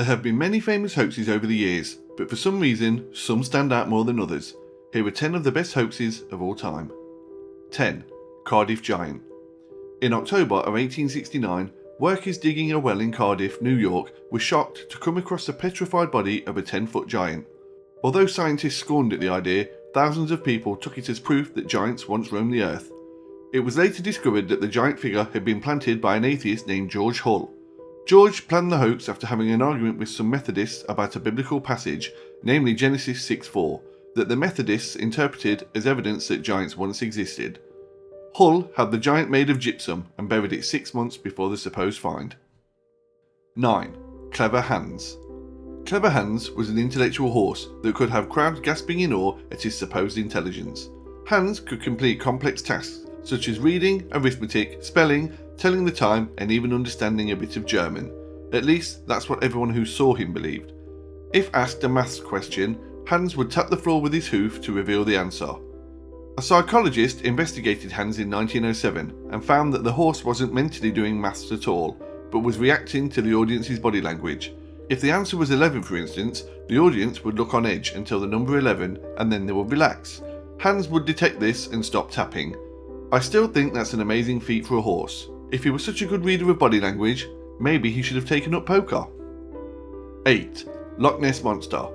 There have been many famous hoaxes over the years, but for some reason, some stand out more than others. Here are 10 of the best hoaxes of all time. 10. Cardiff Giant. In October of 1869, workers digging a well in Cardiff, New York, were shocked to come across the petrified body of a 10-foot giant. Although scientists scorned at the idea, thousands of people took it as proof that giants once roamed the earth. It was later discovered that the giant figure had been planted by an atheist named George Hull. George planned the hoax after having an argument with some Methodists about a biblical passage, namely Genesis 6:4, that the Methodists interpreted as evidence that giants once existed. Hull had the giant made of gypsum and buried it 6 months before the supposed find. 9. Clever Hans. Clever Hans was an intellectual horse that could have crowds gasping in awe at his supposed intelligence. Hans could complete complex tasks such as reading, arithmetic, spelling, telling the time, and even understanding a bit of German. At least, that's what everyone who saw him believed. If asked a maths question, Hans would tap the floor with his hoof to reveal the answer. A psychologist investigated Hans in 1907 and found that the horse wasn't mentally doing maths at all, but was reacting to the audience's body language. If the answer was 11, for instance, the audience would look on edge until the number 11 and then they would relax. Hans would detect this and stop tapping. I still think that's an amazing feat for a horse. If he was such a good reader of body language, maybe he should have taken up poker. 8. Loch Ness Monster.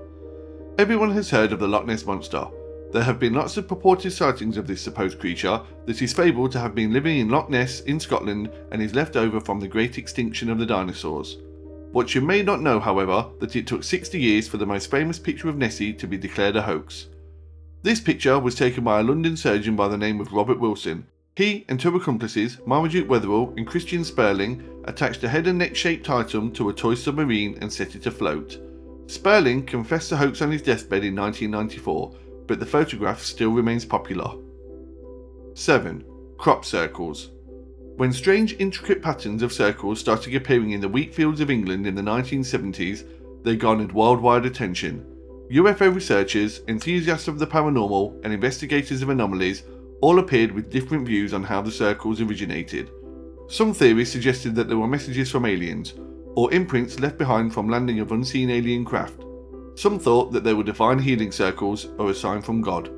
Everyone has heard of the Loch Ness Monster. There have been lots of purported sightings of this supposed creature that is fabled to have been living in Loch Ness in Scotland and is left over from the great extinction of the dinosaurs. What you may not know, however, that it took 60 years for the most famous picture of Nessie to be declared a hoax. This picture was taken by a London surgeon by the name of Robert Wilson. He and two accomplices, Marmaduke Wetherell and Christian Sperling, attached a head and neck shaped item to a toy submarine and set it afloat. Sperling confessed the hoax on his deathbed in 1994, but the photograph still remains popular. 7. Crop circles. When strange intricate patterns of circles started appearing in the wheat fields of England in the 1970s, they garnered worldwide attention. UFO researchers, enthusiasts of the paranormal, and investigators of anomalies all appeared with different views on how the circles originated. Some theories suggested that they were messages from aliens, or imprints left behind from landing of unseen alien craft. Some thought that they were divine healing circles or a sign from God.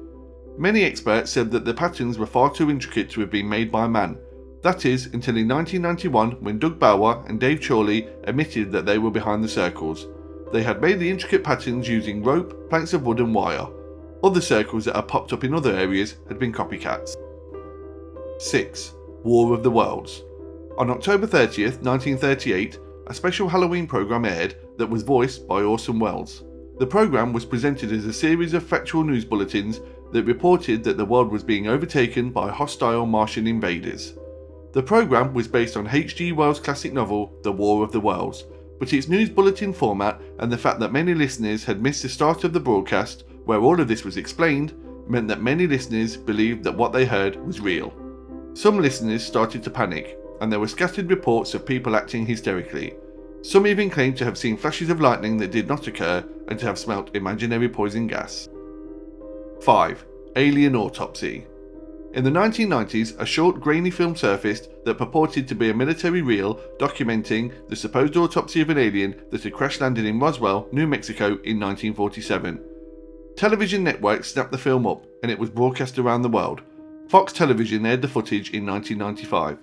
Many experts said that the patterns were far too intricate to have been made by man. That is, until in 1991 when Doug Bauer and Dave Chorley admitted that they were behind the circles. They had made the intricate patterns using rope, planks of wood and wire. Other circles that had popped up in other areas had been copycats. 6. War of the Worlds. On October 30th, 1938, a special Halloween program aired that was voiced by Orson Welles. The program was presented as a series of factual news bulletins that reported that the world was being overtaken by hostile Martian invaders. The program was based on H.G. Wells' classic novel, The War of the Worlds, but its news bulletin format and the fact that many listeners had missed the start of the broadcast, where all of this was explained, meant that many listeners believed that what they heard was real. Some listeners started to panic, and there were scattered reports of people acting hysterically. Some even claimed to have seen flashes of lightning that did not occur and to have smelt imaginary poison gas. 5. Alien Autopsy. In the 1990s, a short grainy film surfaced that purported to be a military reel documenting the supposed autopsy of an alien that had crash landed in Roswell, New Mexico in 1947. Television networks snapped the film up and it was broadcast around the world. Fox Television aired the footage in 1995.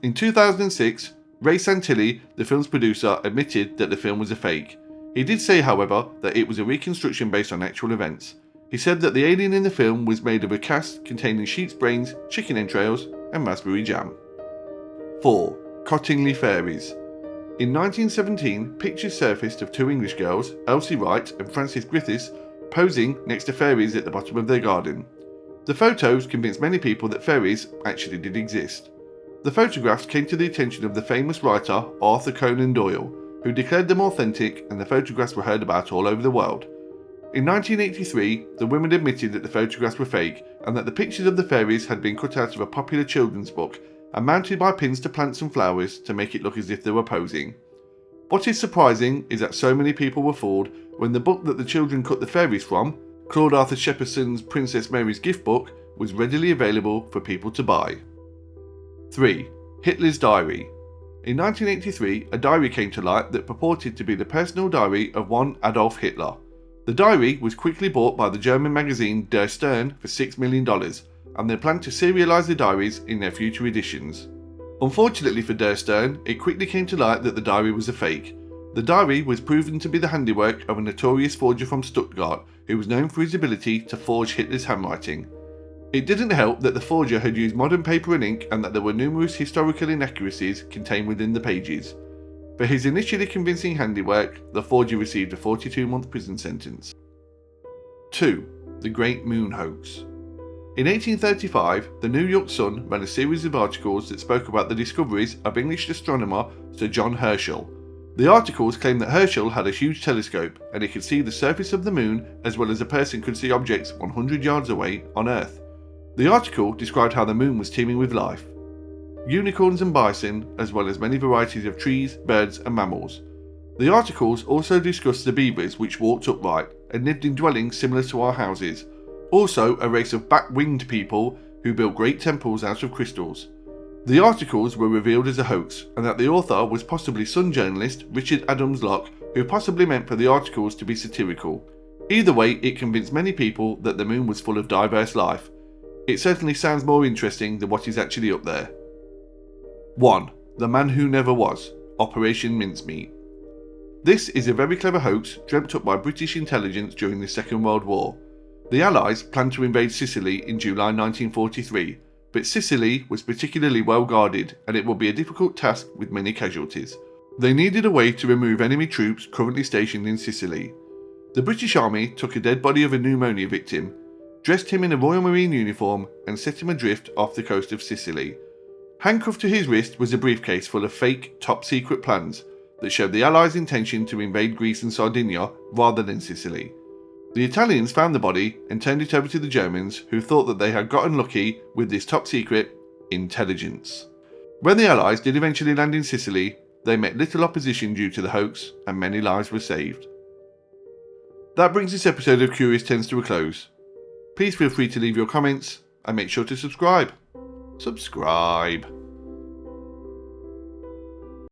In 2006, Ray Santilli, the film's producer, admitted that the film was a fake. He did say, however, that it was a reconstruction based on actual events. He said that the alien in the film was made of a cast containing sheep's brains, chicken entrails, and raspberry jam. 4. Cottingley Fairies. In 1917, pictures surfaced of two English girls, Elsie Wright and Frances Griffiths, posing next to fairies at the bottom of their garden. The photos convinced many people that fairies actually did exist. The photographs came to the attention of the famous writer Arthur Conan Doyle, who declared them authentic, and the photographs were heard about all over the world. In 1983, the women admitted that the photographs were fake and that the pictures of the fairies had been cut out of a popular children's book and mounted by pins to plants and flowers to make it look as if they were posing. What is surprising is that so many people were fooled when the book that the children cut the fairies from, Claude Arthur Shepperson's Princess Mary's Gift Book, was readily available for people to buy. 3. Hitler's Diary. In 1983, a diary came to light that purported to be the personal diary of one Adolf Hitler. The diary was quickly bought by the German magazine Der Stern for $6 million, and they planned to serialise the diaries in their future editions. Unfortunately for Der Stern, it quickly came to light that the diary was a fake. The diary was proven to be the handiwork of a notorious forger from Stuttgart who was known for his ability to forge Hitler's handwriting. It didn't help that the forger had used modern paper and ink and that there were numerous historical inaccuracies contained within the pages. For his initially convincing handiwork, the forger received a 42-month prison sentence. 2. The Great Moon Hoax. In 1835, the New York Sun ran a series of articles that spoke about the discoveries of English astronomer Sir John Herschel. The articles claimed that Herschel had a huge telescope and he could see the surface of the moon as well as a person could see objects 100 yards away on Earth. The article described how the moon was teeming with life. Unicorns and bison, as well as many varieties of trees, birds and mammals. The articles also discussed the beavers which walked upright and lived in dwellings similar to our houses. Also a race of bat-winged people who built great temples out of crystals. The articles were revealed as a hoax, and that the author was possibly Sun journalist Richard Adams Loch, who possibly meant for the articles to be satirical. Either way, it convinced many people that the moon was full of diverse life. It certainly sounds more interesting than what is actually up there. 1. The Man Who Never Was, Operation Mincemeat. This is a very clever hoax dreamt up by British intelligence during the Second World War. The Allies planned to invade Sicily in July 1943, but Sicily was particularly well guarded and it would be a difficult task with many casualties. They needed a way to remove enemy troops currently stationed in Sicily. The British Army took a dead body of a pneumonia victim, dressed him in a Royal Marine uniform and set him adrift off the coast of Sicily. Handcuffed to his wrist was a briefcase full of fake, top-secret plans that showed the Allies' intention to invade Greece and Sardinia rather than Sicily. The Italians found the body and turned it over to the Germans, who thought that they had gotten lucky with this top-secret intelligence. When the Allies did eventually land in Sicily, they met little opposition due to the hoax and many lives were saved. That brings this episode of Curious Tens to a close. Please feel free to leave your comments and make sure to subscribe. Subscribe.